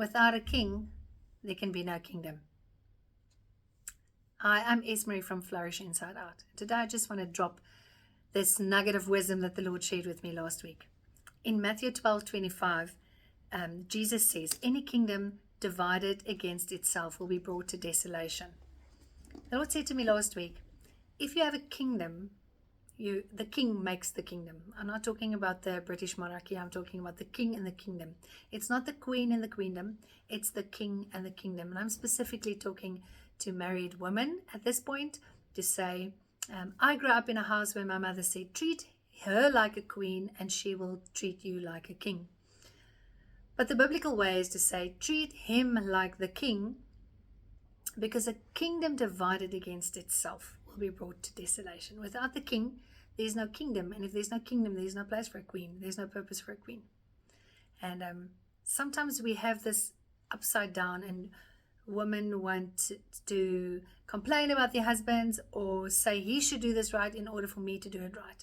Without a king, there can be no kingdom. Hi, I'm Esmery from Flourish Inside Out. Today I just want to drop this nugget of wisdom that the Lord shared with me last week. In Matthew 12:25, Jesus says, any kingdom divided against itself will be brought to desolation. The Lord said to me last week, if you have a kingdom, the king makes the kingdom. I'm not talking about the British monarchy. I'm talking about the king and the kingdom. It's not the queen and the queendom. It's the king and the kingdom. And I'm specifically talking to married women at this point to say, I grew up in a house where my mother said, treat her like a queen and she will treat you like a king. But the biblical way is to say, treat him like the king, because a kingdom divided against itself will be brought to desolation. Without the king, there's no kingdom. And if there's no kingdom, there's no place for a queen. There's no purpose for a queen. And sometimes we have this upside down, and women want to complain about their husbands or say he should do this right in order for me to do it right.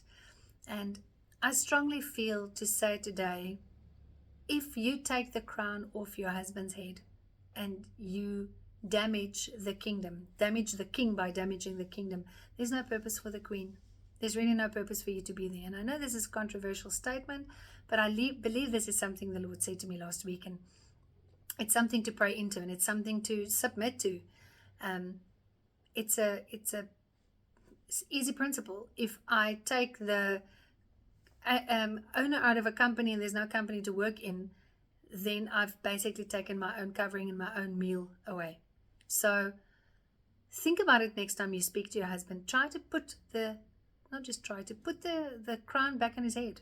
And I strongly feel to say today, if you take the crown off your husband's head and you damage the kingdom, damage the king by damaging the kingdom, there's no purpose for the queen. There's really no purpose for you to be there. And I know this is a controversial statement, but I believe this is something the Lord said to me last week, and it's something to pray into, and it's something to submit to. It's easy principle. If I take the owner out of a company and there's no company to work in, then I've basically taken my own covering and my own meal away. So think about it next time you speak to your husband. Try to put the crown back on his head.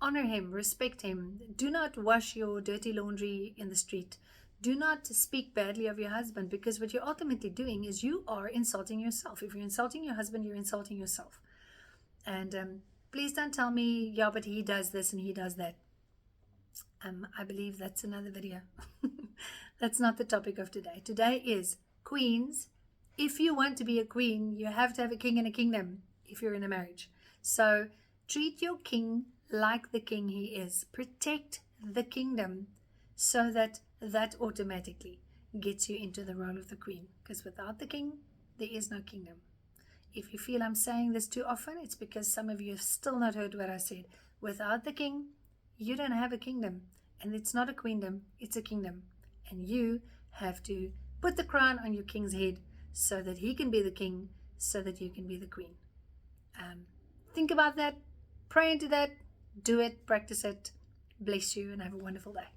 Honor him, respect him. Do not wash your dirty laundry in the street. Do not speak badly of your husband, because what you're ultimately doing is you are insulting yourself. If you're insulting your husband, you're insulting yourself. And please don't tell me, yeah, but he does this and he does that. I believe that's another video. That's not the topic of today. Today is queens. If you want to be a queen, you have to have a king and a kingdom if you're in a marriage. So treat your king like the king he is. Protect the kingdom so that automatically gets you into the role of the queen. Because without the king, there is no kingdom. If you feel I'm saying this too often, it's because some of you have still not heard what I said. Without the king, you don't have a kingdom. And it's not a queendom, it's a kingdom. And you have to put the crown on your king's head so that he can be the king, so that you can be the queen. Think about that, pray into that, do it, practice it. Bless you and have a wonderful day.